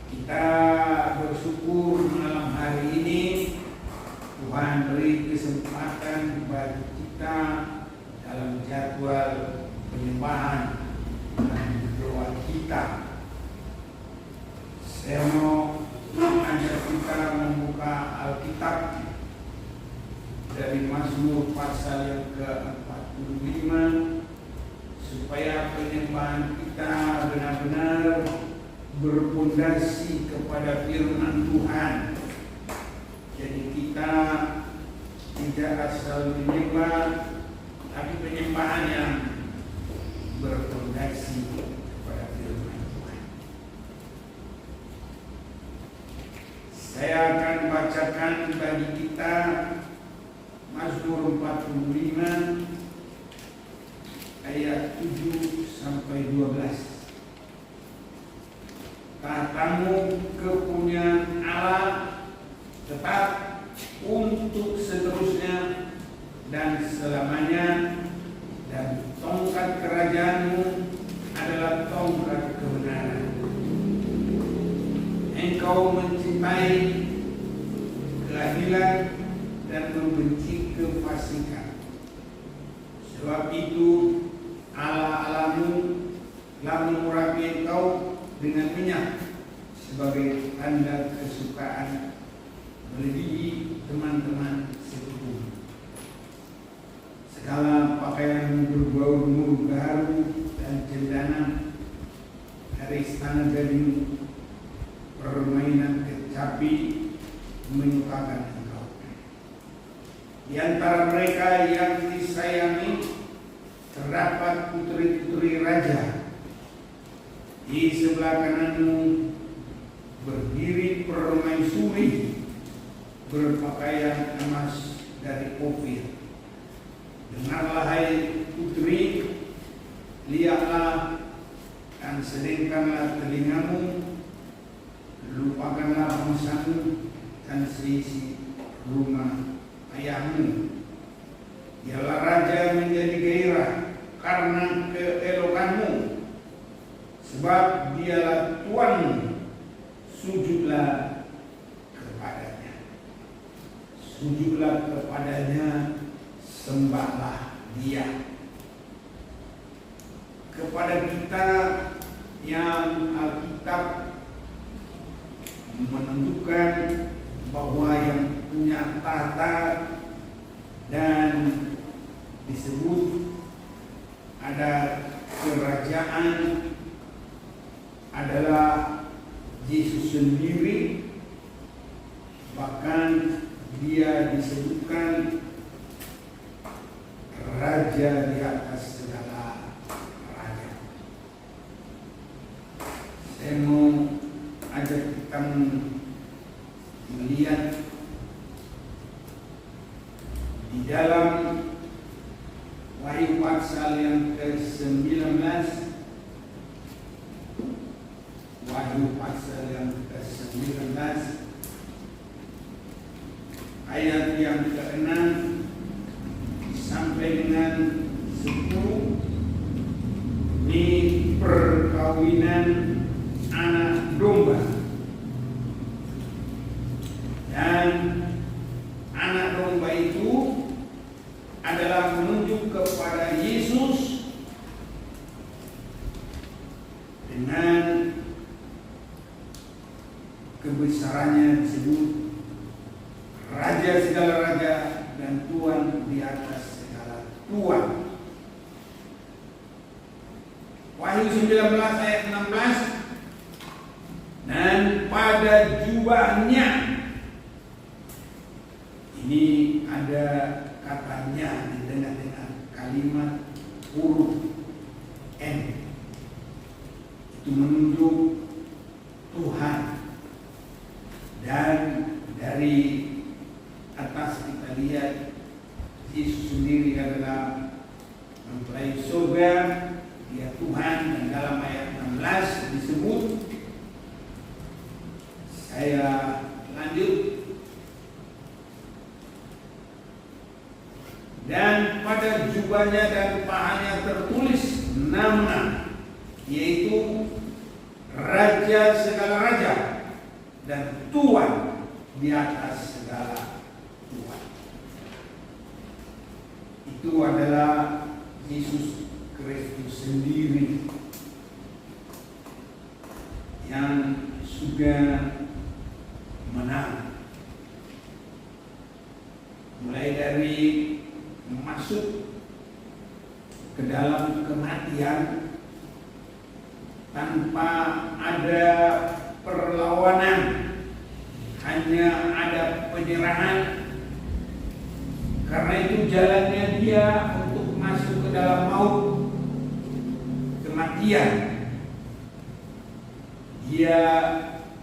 Kita bersyukur malam hari ini Tuhan beri kesempatan bagi kita dalam jadwal penyembahan dan doa kita. Saya mau mengajak kita membuka Alkitab dari Mazmur pasal yang ke-45 supaya penyembahan kita benar-benar berpondasi kepada firman Tuhan. Jadi kita tidak asal menyembah, tapi penyembahan yang berpondasi kepada firman Tuhan. Saya akan bacakan bagi kita Mazmur 45 ayat 7 sampai 12. Tahtamu kepunyaan Allah tetap untuk seterusnya dan selamanya, dan tongkat kerajaanmu adalah tongkat kebenaran. Engkau mencintai keadilan dan membenci kefasikan. Sebab itu Allah-Allahmu telah mengurapi engkau dengan minyak sebagai tanda kesukaan, melebihi teman-teman sekutu. Segala pakaian berbau murung gaharu dan cendana dari istana gading, permainan kecapi menyukakan engkau. Di antara mereka yang disayangi terdapat putri-putri raja. Di sebelah kananmu berdiri permaisuri berpakaian emas dari Ofir. Dengarlah hai putri, lihatlah dan sedengkanlah telingamu, lupakanlah bangsamu dan seisi rumah ayahmu. Dialah raja menjadi gairah karena keelokanmu, sebab dialah Tuhanmu, sujudlah kepadanya. Sujudlah kepadanya, sembahlah dia. Kepada kita yang Alkitab menentukan bahwa yang punya tahta dan disebut ada kerajaan adalah Yesus sendiri. Bahkan dia disebutkan raja di atas segala raja. Saya mau ajak kita melihat di dalam Wahyu pasal yang ke-19, Wahyu pasal yang ke-19 ayat yang ke-6 sampai dengan 10. Ini perkawinan anak domba, dan anak domba itu adalah menunjuk kepada Yesus dengan kebesarannya disebut raja segala raja dan Tuhan di atas segala tuan. Wahyu 19 ayat 16, dan pada jubahnya, ini ada katanya di tengah-tengah kalimat huruf N, itu menunjuk Tuhan. Dan dari atas kita lihat Yesus sendiri adalah mempelai surga, dia Tuhan. Dan dalam ayat 16 disebut, saya lanjut, dan pada jubahnya dan pahanya tertulis nama, yaitu Raja segala raja dan Tuhan di atas segala Tuhan. Itu adalah Yesus Kristus sendiri yang sudah menang. Mulai dari masuk ke dalam kematian tanpa ada perlawanan, hanya ada penyerahan. Karena itu jalannya dia untuk masuk ke dalam maut, kematian. Dia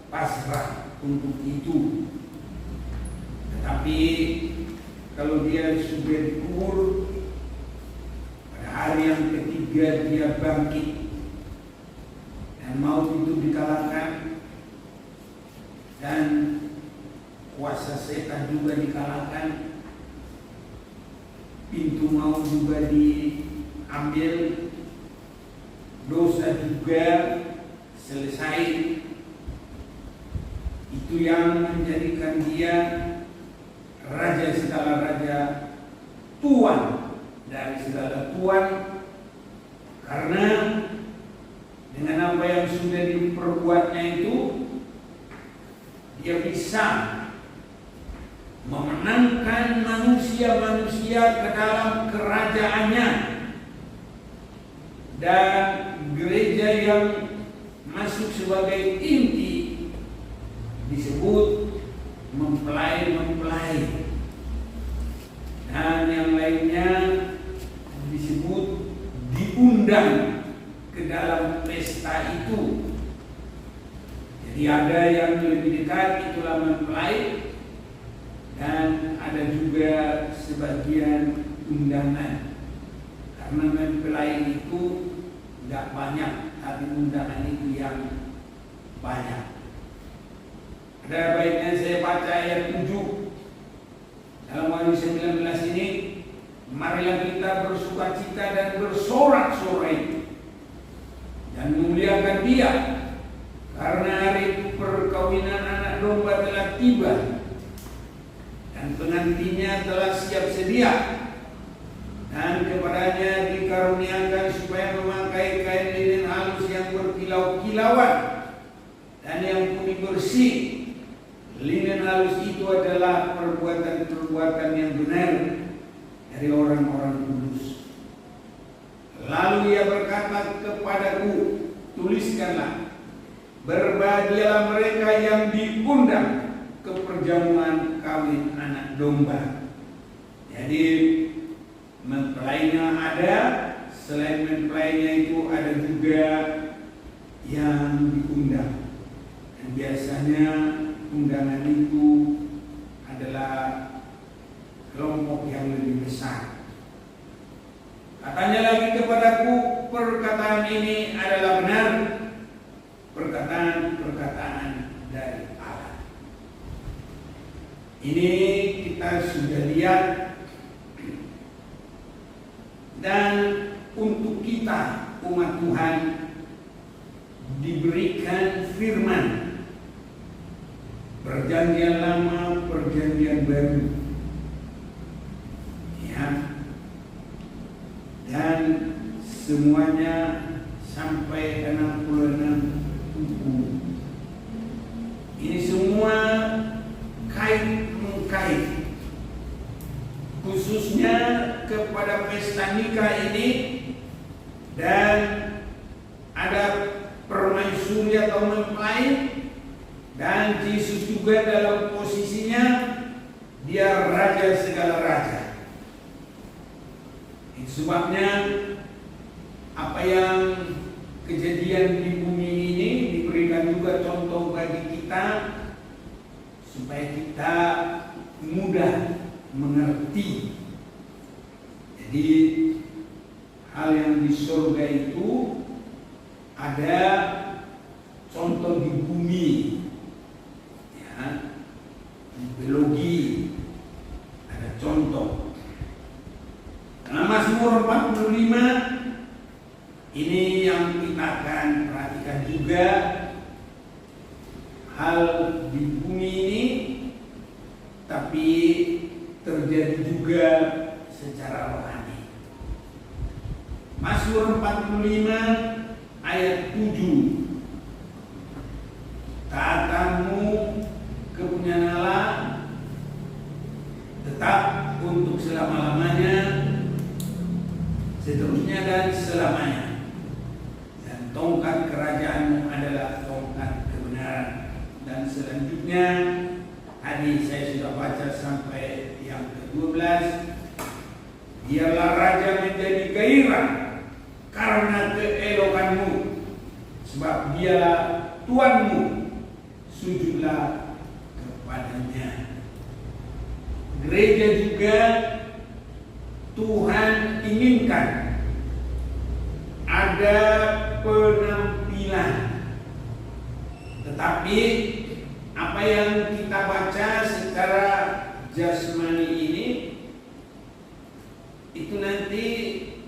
pasrah untuk itu. Tetapi kalau dia sudah dikubur, pada hari yang ketiga dia bangkit dan maut itu dikalahkan dan kuasa setan juga dikalahkan, pintu maut juga diambil, dosa juga selesai. Itu yang menjadikan dia raja segala raja, Tuhan dari segala Tuhan, karena dengan apa yang sudah diperbuatnya itu dia bisa memenangkan manusia-manusia ke dalam kerajaannya, dan gereja yang masuk sebagai inti disebut mempelai-mempelai, dan yang lainnya disebut diundang ke dalam pesta itu. Jadi ada yang lebih dekat, itulah mempelai, dan ada juga sebagian undangan. Karena mempelai itu tidak banyak, tapi undangan itu yang banyak. Ada baiknya saya baca ayat 7 dalam Wahyu 19 ini. Marilah kita bersukacita dan bersorak-sorai dan memuliakan Dia, karena hari perkawinan anak domba telah tiba dan pengantinnya telah siap sedia, dan kepadanya dikaruniakan supaya memakai kain linen halus yang berkilau-kilauan dan yang putih bersih. Linen halus itu adalah perbuatan-perbuatan yang benar dari orang-orang kudus. Lalu ia berkata kepadaku, tuliskanlah, berbahagialah mereka yang diundang ke perjamuan kawin anak domba. Jadi mempelainya ada, selain mempelainya itu ada juga yang diundang. Dan biasanya undangan itu adalah kelompok yang lebih besar. Katanya lagi kepadaku, perkataan ini adalah benar, perkataan-perkataan dari Allah. Ini kita sudah lihat, dan untuk kita umat Tuhan diberikan firman, perjanjian lama, perjanjian baru, ya, dan semuanya sampai 66 buku. Ini semua kait-mengkait, khususnya kepada pesta nikah ini, dan ada permaisuri atau mempelai. Dan Yesus juga dalam posisinya dia raja segala raja. Itu sebabnya apa yang kejadian di bumi ini diberikan juga contoh bagi kita, supaya kita mudah mengerti. Jadi hal yang di surga itu ada contoh di bumi. Di biologi ada contoh. Dalam Mazmur 45 ini yang kita akan perhatikan juga, hal di tetapi terjadi juga secara rohani. Mazmur 45 ayat 7. Taatamu kepunyaan Allah tetap untuk selama-lamanya, seterusnya dan selamanya. Dan tongkat kerajaanmu adalah tongkat kebenaran. Dan selanjutnya tadi saya sudah baca sampai yang ke-12. Biarlah raja menjadi gairah karena keelokanmu, sebab dialah Tuanmu, sujudlah kepadanya. Gereja juga Tuhan inginkan ada penampilan, tetapi apa yang kita baca secara jasmani ini itu nanti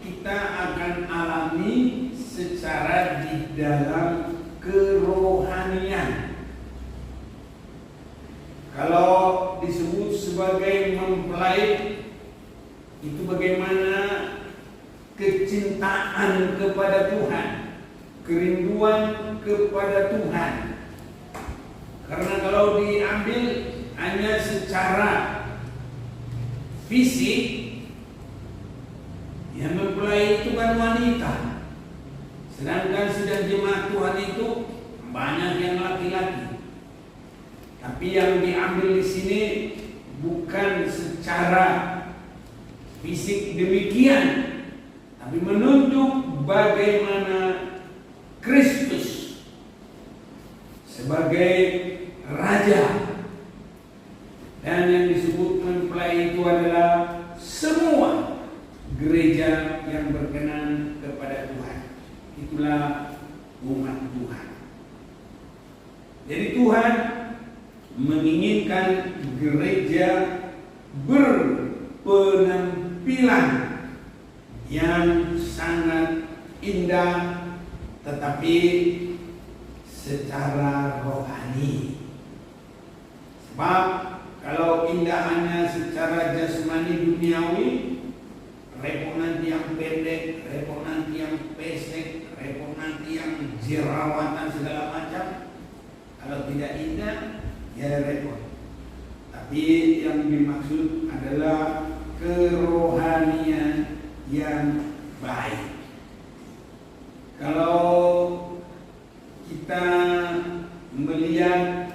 kita akan alami secara di dalam kerohanian. Kalau disebut sebagai mempelai, itu bagaimana kecintaan kepada Tuhan, kerinduan kepada Tuhan. Karena kalau diambil hanya secara fisik, yang mempelai itu kan wanita. Sedangkan sedang jemaat Tuhan itu banyak yang laki-laki. Tapi yang diambil di sini bukan secara fisik demikian, tapi menunjuk bagaimana Kristus sebagai Raja. Dan yang disebut mempelai itu adalah semua gereja yang berkenan kepada Tuhan. Itulah umat Tuhan. Jadi Tuhan menginginkan gereja berpenampilan yang sangat indah, tetapi secara rohani. Sebab kalau indahannya secara jasmani duniawi, repot nanti yang pendek, repot nanti yang pesek, repot nanti yang jerawatan segala macam. Kalau tidak indah, ya repot. Tapi yang dimaksud adalah kerohanian yang baik. Kalau kita melihat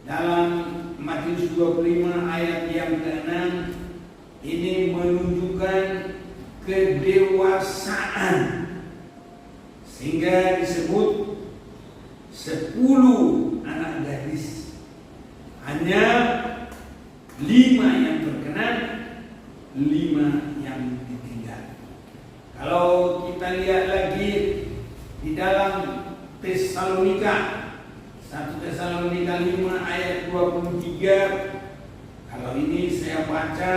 dalam Matius 25 ayat yang ke-6, ini menunjukkan kedewasaan, sehingga disebut 10 anak gadis. Hanya 5 yang berkenan, 5 yang ditinggal. Kalau kita lihat lagi di dalam Tesalonika, 1 Tesalonika 5 ayat 23, kalau ini saya baca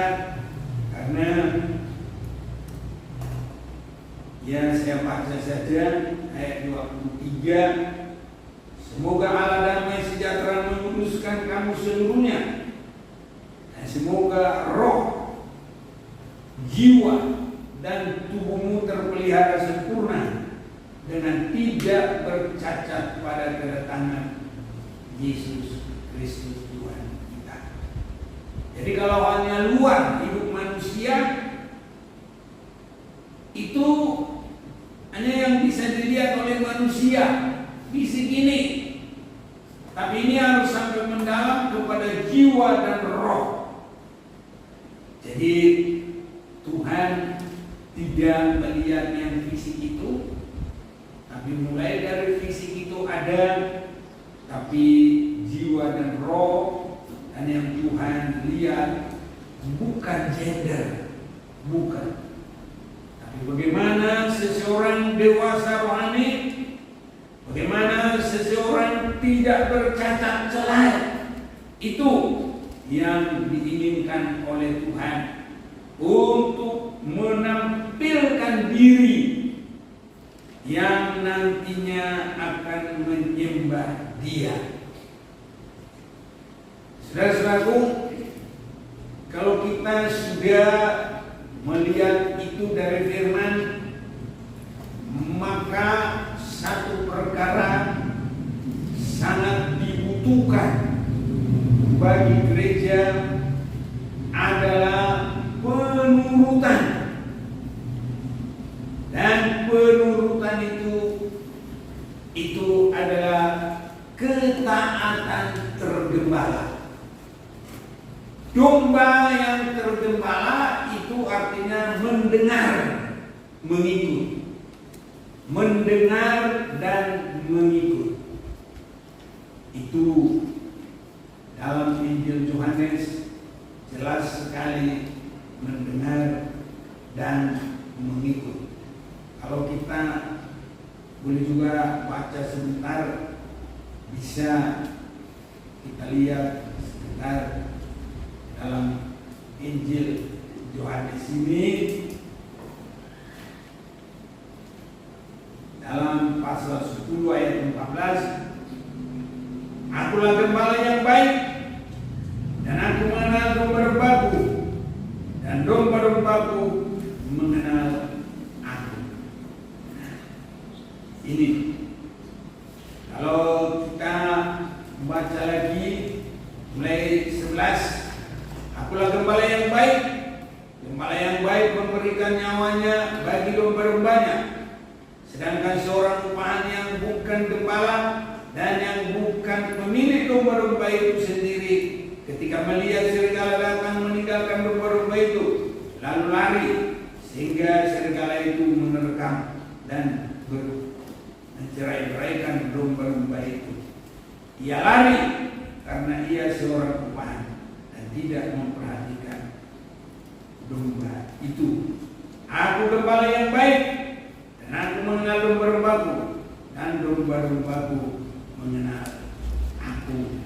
karena ya saya baca saja ayat 23. Semoga Allah damai sejahtera menguduskan kamu seluruhnya, dan semoga roh, jiwa, dan tubuhmu terpelihara sempurna dengan tidak bercacat pada kedatangan Yesus Kristus Tuhan kita. Jadi kalau hanya luar hidup manusia, itu hanya yang bisa dilihat oleh manusia fisik ini. Tapi ini harus sampai mendalam kepada jiwa dan roh. Jadi Tuhan tidak melihat yang fisik itu, tapi mulai dari fisik itu ada, tapi jiwa dan roh. Dan yang Tuhan lihat bukan gender, bukan. Tapi bagaimana seseorang dewasa rohani, bagaimana seseorang tidak bercacat celah, itu yang diinginkan oleh Tuhan untuk menampilkan diri yang nantinya akan menyembah Dia. Saudara-saudaraku, kalau kita sudah melihat itu dari firman, maka satu perkara sangat dibutuhkan bagi gereja adalah penurutan. Dan penurutan itu adalah ketaatan tergembala. Domba yang tergembala itu artinya mendengar, mengikut. Mendengar dan mengikut. Itu dalam Injil Yohanes jelas sekali, mendengar dan mengikut. Kalau kita boleh juga baca sebentar, bisa kita lihat sebentar dalam Injil Yohanes ini, dalam pasal 10 ayat 14, "Akulah gembala yang baik, dan aku mengenal domba-dombaku, dan domba-dombaku mengenal aku." Ini kalau kita baca lagi mulai 11, "Akulah gembala yang baik, gembala yang baik memberikan nyawanya bagi domba-dombanya. Sedangkan seorang upahan yang bukan gembala dan yang bukan pemilik domba-domba itu sendiri, ketika melihat serigala datang, meninggalkan domba-domba itu, lalu lari, sehingga serigala itu menerkam dan mencerai-beraikan domba-domba itu. Ia lari karena ia seorang upahan dan tidak memperhatikan domba itu. Aku gembala yang baik, dan aku mengenal domba-dombaku, dan domba-dombaku mengenal aku."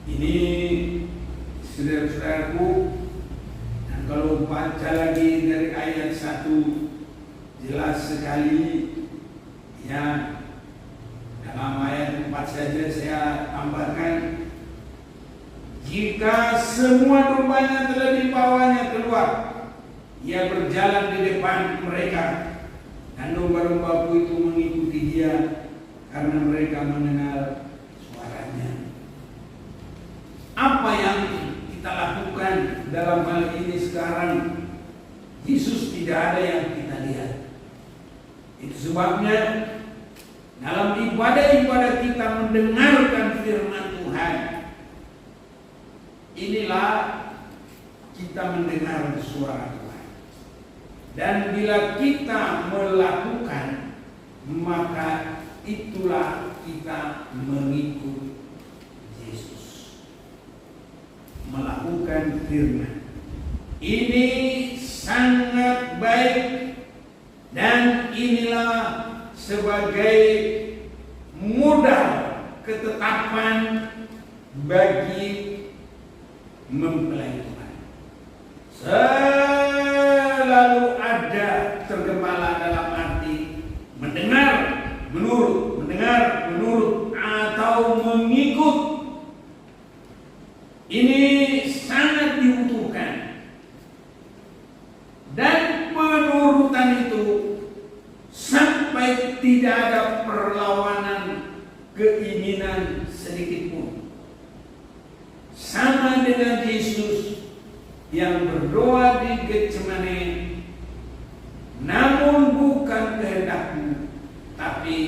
Ini saudara-saudaraku, dan kalau baca lagi dari ayat 1, jelas sekali ya. Dalam ayat 4 saja saya tambahkan, "Jika semua dombanya telah dibawanya keluar, ia berjalan di depan mereka, dan domba-dombaku itu mengikuti dia, karena mereka mengenal suaranya." Apa yang kita lakukan dalam hal ini sekarang? Yesus tidak ada yang kita lihat. Itu sebabnya dalam ibadah-ibadah kita mendengarkan firman Tuhan, inilah kita mendengar suara Tuhan. Dan bila kita melakukan, maka itulah kita mengikut Yesus. Melakukan firman. Ini sangat baik, dan inilah sebagai modal ketetapan bagi mempelai Tuhan. Selalu ada tergembala dalam arti mendengar, menurut, mendengar, menurut, atau mengikut. Ini sangat dibutuhkan. Dan penurutan itu sampai tidak ada perlawanan keinginan sedikit pun. Sama dengan Yesus yang berdoa di Getsemane, "Namun bukan kehendakmu, tapi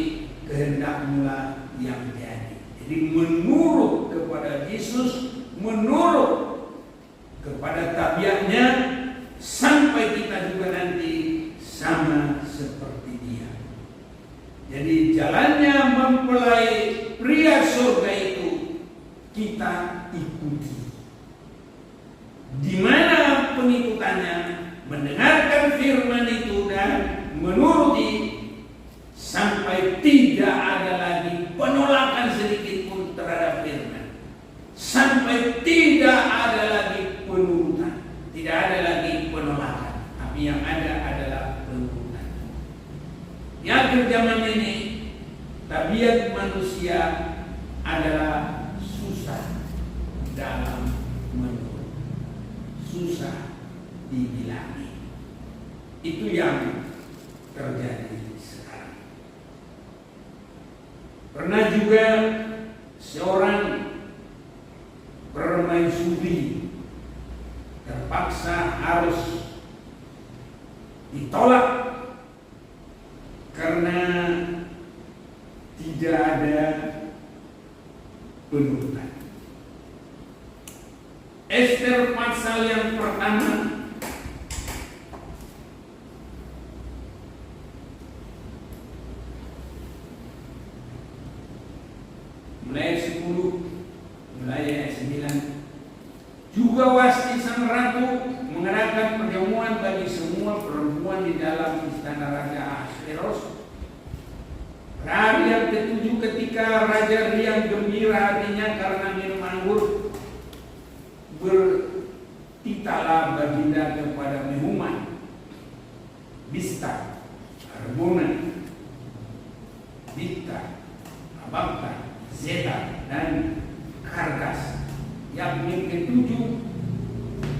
kehendakmu lah yang jadi." Jadi menurut kepada Yesus, menurut kepada tabiatnya, sampai kita juga nanti sama seperti dia. Jadi jalannya mempelai pria surga itu kita ikuti. Di mana pengikutannya? Mendengarkan firman itu dan menuruti, sampai tidak ada lagi penolakan sedikit pun terhadap firman. Sampai tidak ada lagi penurutan, tidak ada lagi penolakan, tapi yang ada adalah penurutan. Di akhir zaman ini, tabiat manusia adalah susah dalam menurut. susah dibilangin. Itu yang terjadi sekarang. Pernah juga seorang permaisuri terpaksa harus ditolak karena tidak ada penurutan. Ester pasal yang pertama mulai 10, mulai ayat 9. Juga Wasti sang ratu mengadakan perjamuan bagi semua perempuan di dalam istana Raja Ahasveros. Hari yang ketujuh ketika raja riang gembira hatinya karena minum anggur, bertitalah baginda kepada Mehuman, Bista, Harbona, Bita, Abagta, Zeta, dan Karkas, yakni ketujuh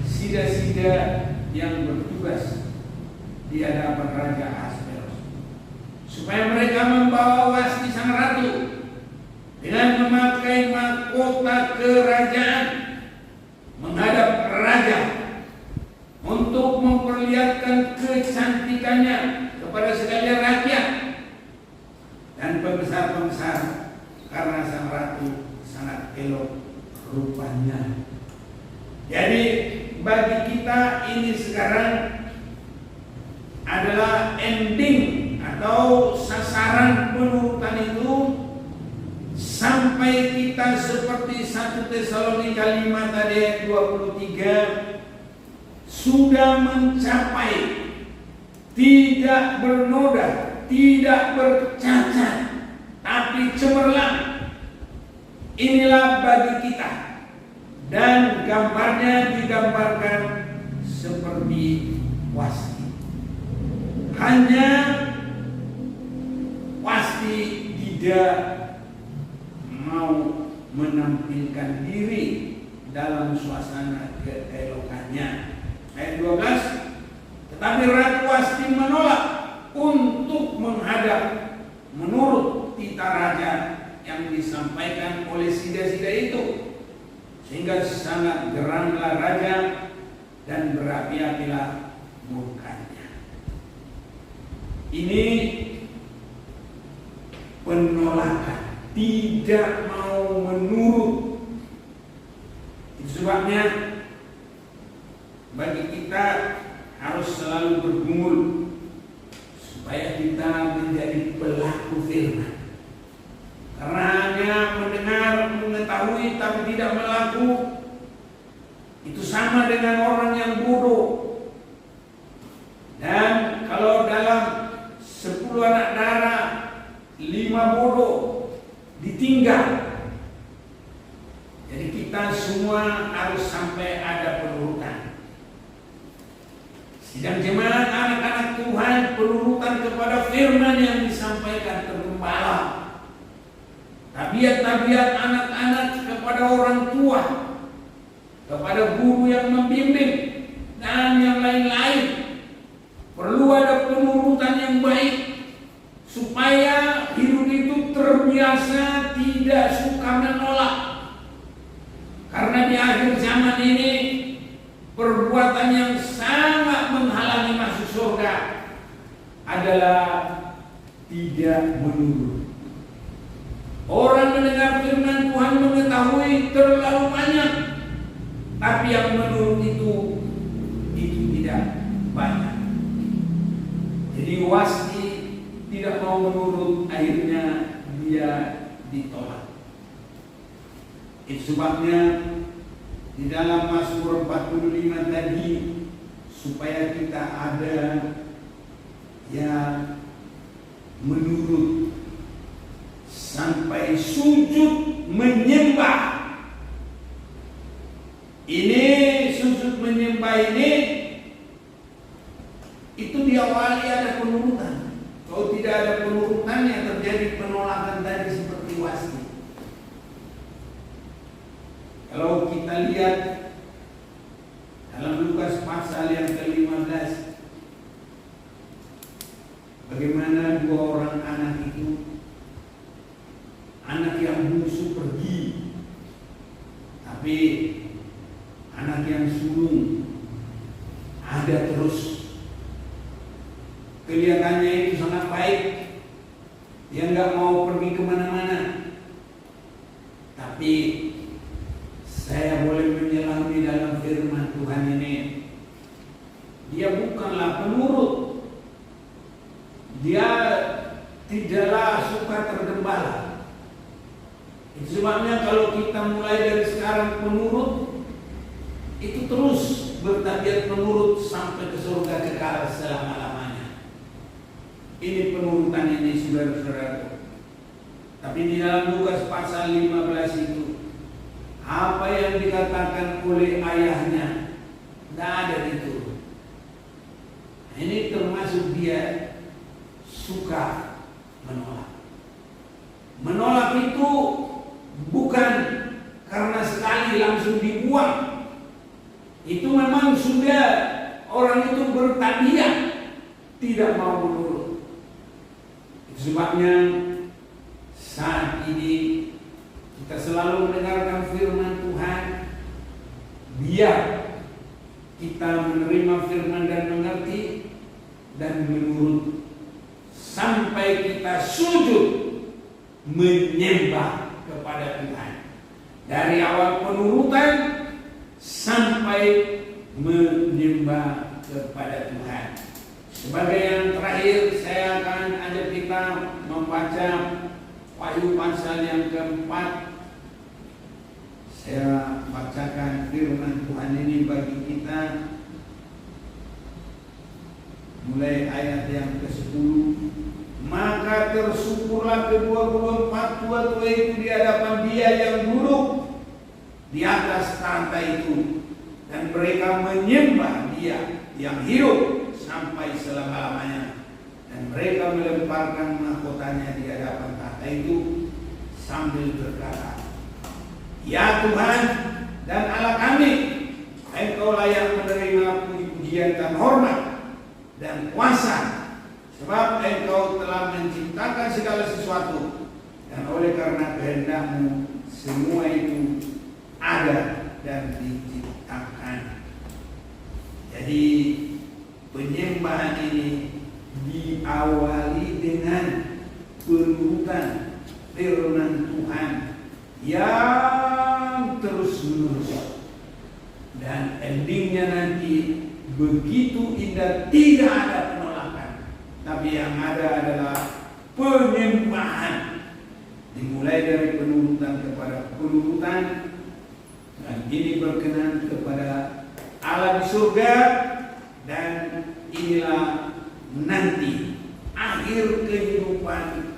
sida-sida yang bertugas di hadapan Raja Ahasveros, supaya mereka membawa Wasti sang ratu dengan memakai mahkota kerajaan menghadap raja untuk memperlihatkan kecantikannya kepada sekalian rakyat dan pembesar-pembesar, karena sang ratu sangat elok rupanya. Jadi bagi kita ini sekarang adalah ending atau sasaran penurutan itu sampai kita seperti 1 Tesalonika 5 tadi ayat 23 sudah mencapai tidak bernoda, tidak bercacat, tapi cemerlang. Inilah bagi kita, dan gambarnya digambarkan seperti Wasti. Hanya Wasti tidak mau menampilkan diri dalam suasana keelokannya. Ayat 12, tetapi Ratu Wasti menolak untuk menghadap menurut tita raja yang disampaikan oleh sida-sida itu, sehingga sangat geramlah raja dan berapi-apilah murkanya. Ini penolakan, tidak mau menurut. Itu sebabnya bagi kita harus selalu bergumul supaya kita menjadi pelaku firman. Karena hanya mendengar, mengetahui tapi tidak melaku, itu sama dengan orang yang bodoh. Dan kalau dalam 10 anak darah 5 bodoh ditinggal. Jadi kita semua harus sampai ada penurutan. Sidang jemaat anak-anak Tuhan, penurutan kepada firman yang disampaikan ke gembala, tabiat-tabiat anak-anak kepada orang tua, kepada guru yang membimbing, dan yang lain-lain. Perlu ada penurutan yang baik supaya hidup itu terbiasa tidak suka menolak. Karena di akhir zaman ini perbuatan yang sangat menghalangi masuk surga adalah tidak menurut. Orang mendengar firman Tuhan mengetahui terlalu banyak, tapi yang menurut itu tidak banyak. Jadi Wasti tidak mau menurut, akhirnya dia ditolak. Itu sebabnya di dalam Mazmur 45 tadi, supaya kita ada yang menurut sampai sujud menyembah. Ini sujud menyembah ini itu diawali ada penurutan. Kalau tidak ada penurutan, yang terjadi penolakan tadi seperti Wasti. Kalau kita lihat dalam yang bungsu pergi, tapi anak yang sulung ada terus. Kelihatannya itu sangat baik, dia nggak mau pergi kemana-mana. Tapi saya boleh menyelami dalam firman Tuhan ini, dia bukanlah penurut, dia tidaklah suka tergembala. Itu sebabnya kalau kita mulai dari sekarang penurut, itu terus bertabiat penurut sampai ke surga kekal selama-lamanya. Ini penurutan ini, saudara-saudara. Tapi di dalam Lukas pasal 15 itu, apa yang dikatakan oleh ayahnya, tidak ada itu. Ini termasuk dia suka menolak. Menolak itu bukan karena sekali langsung dibuang. Itu memang sudah orang itu bertabiat tidak mau menurut. Itu sebabnya saat ini kita selalu mendengarkan firman Tuhan, biar kita menerima firman dan mengerti dan menurut sampai kita sujud menyembah kepada Tuhan. Dari awal penurutan sampai menyembah kepada Tuhan. Sebagai yang terakhir, saya akan ajak kita membaca Wahyu pasal yang keempat. Saya bacakan firman Tuhan ini bagi kita mulai ayat yang ke-10. Maka tersyukurlah ke-24 tua-tua itu di hadapan Dia yang duduk di atas tahta itu, dan mereka menyembah Dia yang hidup sampai selama-lamanya, dan mereka melemparkan mahkotanya di hadapan tahta itu sambil berkata, Ya Tuhan dan Allah kami, Engkau layak menerima puji-pujian dan hormat dan kuasa, sebab Engkau telah menciptakan segala sesuatu, dan oleh karena kehendak-Mu semua itu ada dan diciptakan. Jadi penyembahan ini diawali dengan penurutan firman Tuhan yang terus menerus, dan endingnya nanti begitu indah, tidak ada penolakan, tapi yang ada adalah penyembahan, dimulai dari penurutan kepada penurutan, dan ini berkenan kepada Allah di surga, dan inilah nanti akhir kehidupan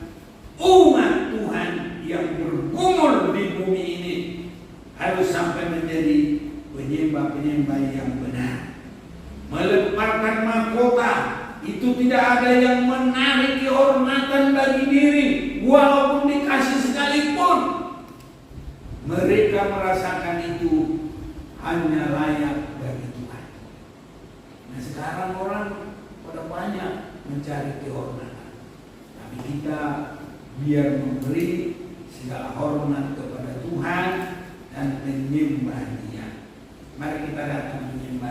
umat Tuhan yang bergumul di bumi ini, harus sampai menjadi penyembah-penyembah yang benar. Melemparkan mahkota itu tidak ada yang menarik kehormatan bagi diri, walaupun dikasih sekalipun. Mereka merasakan itu hanya layak bagi Tuhan. Nah, sekarang orang pada banyak mencari kehormatan, tapi kita biar memberi segala hormat kepada Tuhan dan menyembah Dia. Mari kita datang menyembah